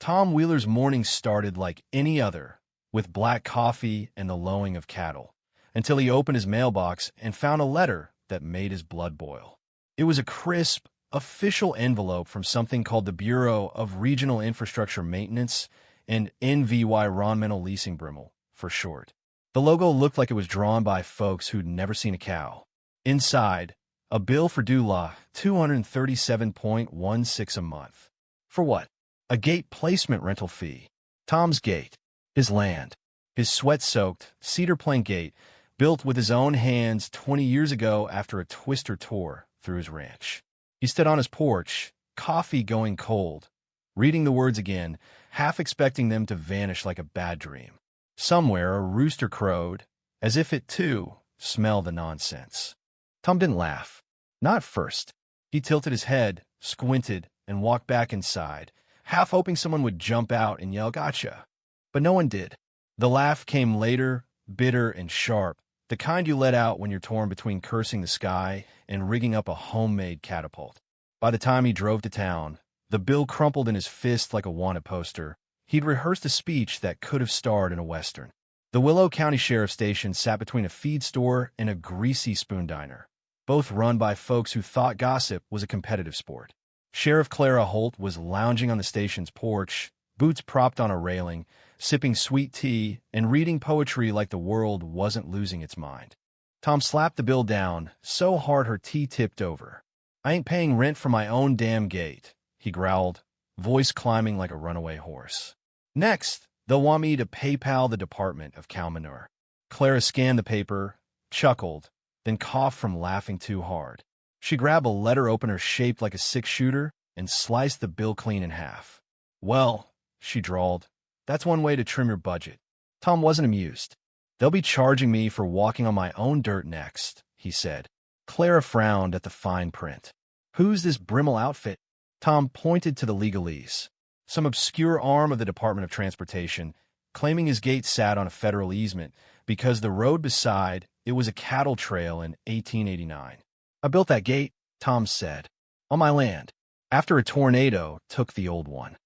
Tom Wheeler's morning started like any other, with black coffee and the lowing of cattle, until he opened his mailbox and found a letter that made his blood boil. It was a crisp, official envelope from something called the Bureau of Regional Infrastructure Maintenance and Environmental Leasing Brimmel, for short. The logo looked like it was drawn by folks who'd never seen a cow. Inside, a bill for $237.16 a month. For what? A gate placement rental fee. Tom's gate. His land. His sweat-soaked, cedar plank gate, built with his own hands 20 years ago after a twister tour through his ranch. He stood on his porch, coffee going cold, reading the words again, half expecting them to vanish like a bad dream. Somewhere a rooster crowed, as if it, too, smelled the nonsense. Tom didn't laugh. Not at first. He tilted his head, squinted, and walked back inside, half hoping someone would jump out and yell, "Gotcha!" But no one did. The laugh came later, bitter and sharp, the kind you let out when you're torn between cursing the sky and rigging up a homemade catapult. By the time he drove to town, the bill crumpled in his fist like a wanted poster. He'd rehearsed a speech that could have starred in a Western. The Willow County Sheriff's Station sat between a feed store and a greasy spoon diner, both run by folks who thought gossip was a competitive sport. Sheriff Clara Holt was lounging on the station's porch, boots propped on a railing, sipping sweet tea and reading poetry like the world wasn't losing its mind. Tom slapped the bill down so hard her tea tipped over. "I ain't paying rent for my own damn gate," he growled, voice climbing like a runaway horse. "Next, they'll want me to PayPal the Department of Cow Manure." Clara scanned the paper, chuckled, then coughed from laughing too hard. She grabbed a letter opener shaped like a six-shooter and sliced the bill clean in half. "Well," she drawled, "that's one way to trim your budget." Tom wasn't amused. "They'll be charging me for walking on my own dirt next," he said. Clara frowned at the fine print. "Who's this Brimmel outfit?" Tom pointed to the legalese. Some obscure arm of the Department of Transportation, claiming his gate sat on a federal easement because the road beside it was a cattle trail in 1889. "I built that gate," Tom said, "on my land, after a tornado took the old one."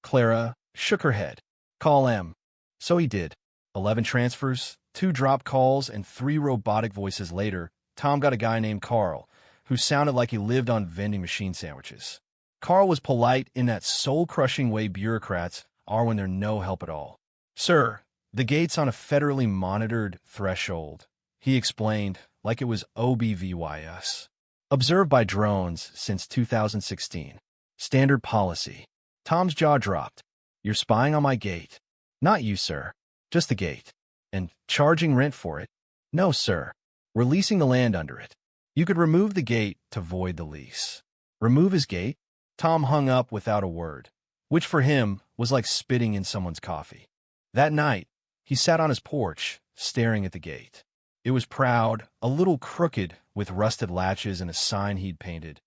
Clara shook her head. "Call M." So he did. 11 transfers, 2 drop calls, and 3 robotic voices later, Tom got a guy named Carl, who sounded like he lived on vending machine sandwiches. Carl was polite in that soul-crushing way bureaucrats are when they're no help at all. "Sir, the gate's on a federally monitored threshold," he explained like it was OBVYS. "Observed by drones since 2016. Standard policy." Tom's jaw dropped. "You're spying on my gate." "Not you, sir. Just the gate." "And charging rent for it?" "No, sir. We're leasing the land under it." "You could remove the gate to void the lease." "Remove his gate?" Tom hung up without a word, which for him was like spitting in someone's coffee. That night, he sat on his porch, staring at the gate. It was proud, a little crooked, with rusted latches and a sign he'd painted,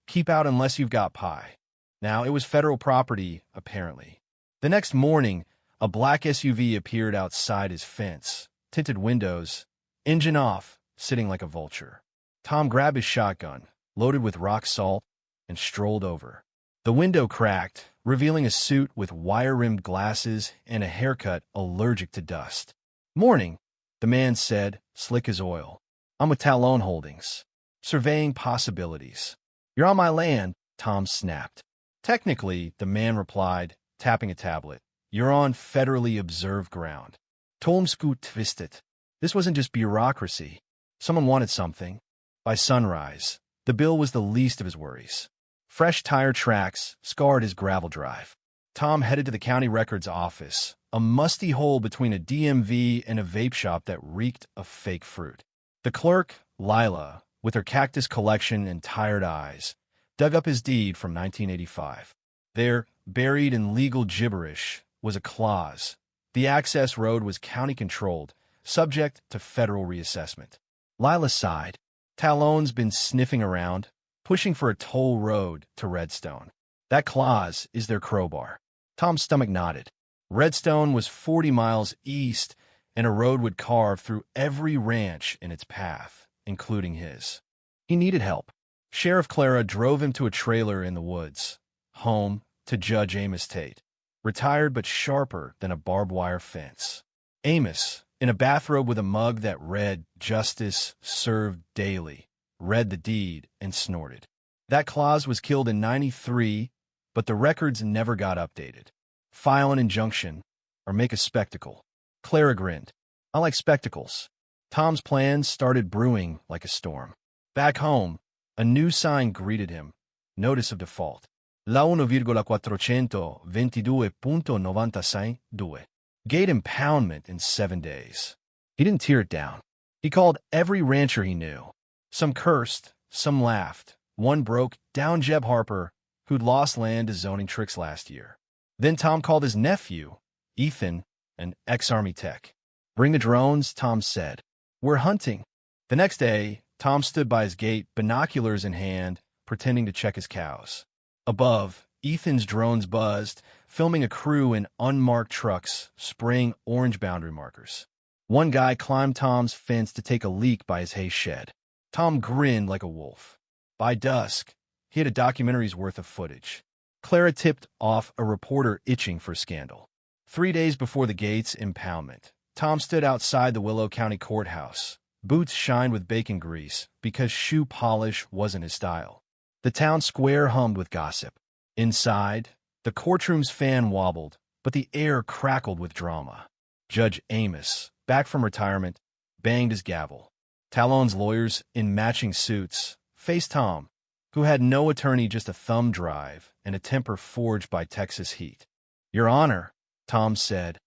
"Keep out unless you've got pie." Now, it was federal property, apparently. The next morning, a black SUV appeared outside his fence, tinted windows, engine off, sitting like a vulture. Tom grabbed his shotgun, loaded with rock salt, and strolled over. The window cracked, revealing a suit with wire-rimmed glasses and a haircut allergic to dust. "Morning," the man said, slick as oil. "I'm with Talon Holdings, surveying possibilities." "You're on my land," Tom snapped. "Technically," the man replied, tapping a tablet, "you're on federally observed ground." Tom Scoot twisted. This wasn't just bureaucracy. Someone wanted something. By sunrise, the bill was the least of his worries. Fresh tire tracks scarred his gravel drive. Tom headed to the county records office, a musty hole between a DMV and a vape shop that reeked of fake fruit. The clerk, Lila, with her cactus collection and tired eyes, dug up his deed from 1985. There, buried in legal gibberish, was a clause. The access road was county-controlled, subject to federal reassessment. Lila sighed. Talon's been sniffing around, pushing for a toll road to Redstone. That clause is their crowbar. Tom's stomach nodded. Redstone was 40 miles east, and a road would carve through every ranch in its path, including his. He needed help. Sheriff Clara drove him to a trailer in the woods, home to Judge Amos Tate. retired but sharper than a barbed wire fence. Amos, in a bathrobe with a mug that read, "Justice served daily," read the deed and snorted. That clause was killed in '93, but the records never got updated. File an injunction, or make a spectacle. Clara grinned. I like spectacles. Tom's plans started brewing like a storm. Back home, a new sign greeted him. Notice of default. La 1,422.96.2. Gate impoundment in 7 days. He didn't tear it down. He called every rancher he knew. Some cursed, some laughed. One broke down Jeb Harper, who'd lost land to zoning tricks last year. Then Tom called his nephew, Ethan, an ex-Army tech. Bring the drones, Tom said. We're hunting. The next day, Tom stood by his gate, binoculars in hand, pretending to check his cows. Above, Ethan's drones buzzed, filming a crew in unmarked trucks, spraying orange boundary markers. One guy climbed Tom's fence to take a leak by his hay shed. Tom grinned like a wolf. By dusk, he had a documentary's worth of footage. Clara tipped off a reporter itching for scandal. 3 days before the gate's impoundment, Tom stood outside the Willow County Courthouse. Boots shined with bacon grease because shoe polish wasn't his style. The town square hummed with gossip. Inside, the courtroom's fan wobbled, but the air crackled with drama. Judge Amos, back from retirement, banged his gavel. Talon's lawyers, in matching suits, faced Tom, who had no attorney, just a thumb drive and a temper forged by Texas heat. Your Honor, Tom said,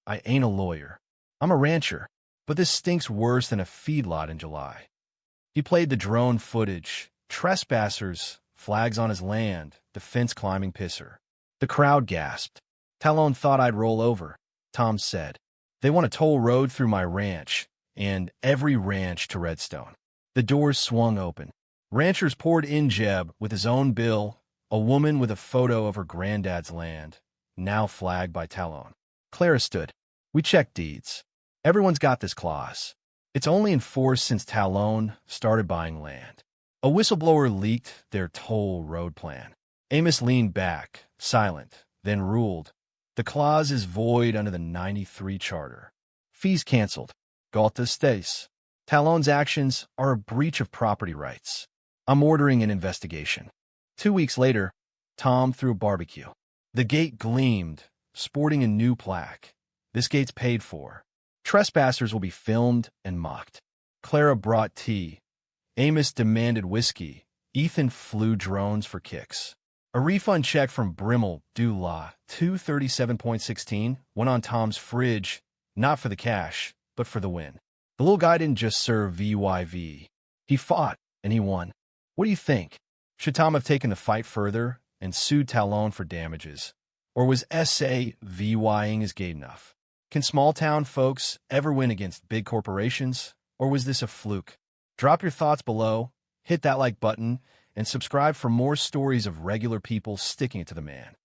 I ain't a lawyer. I'm a rancher, but this stinks worse than a feedlot in July. He played the drone footage, trespassers, flags on his land, the fence-climbing pisser. The crowd gasped. Talon thought I'd roll over, Tom said. They want a toll road through my ranch, and every ranch to Redstone. The doors swung open. Ranchers poured in. Jeb with his own bill, a woman with a photo of her granddad's land, now flagged by Talon. Clara stood. We checked deeds. Everyone's got this clause. It's only enforced since Talon started buying land. A whistleblower leaked their toll road plan. Amos leaned back, silent, then ruled. The clause is void under the '93 charter. Fees canceled. Galta stays. Talon's actions are a breach of property rights. I'm ordering an investigation. 2 weeks later, Tom threw a barbecue. The gate gleamed, sporting a new plaque. This gate's paid for. Trespassers will be filmed and mocked. Clara brought tea. Amos demanded whiskey. Ethan flew drones for kicks. A refund check from Brimmel, due La 237.16, went on Tom's fridge, not for the cash, but for the win. The little guy didn't just serve VYV. He fought, and he won. What do you think? Should Tom have taken the fight further and sued Talon for damages? Or was SAVYing his gate enough? Can small-town folks ever win against big corporations? Or was this a fluke? Drop your thoughts below, hit that like button, and subscribe for more stories of regular people sticking it to the man.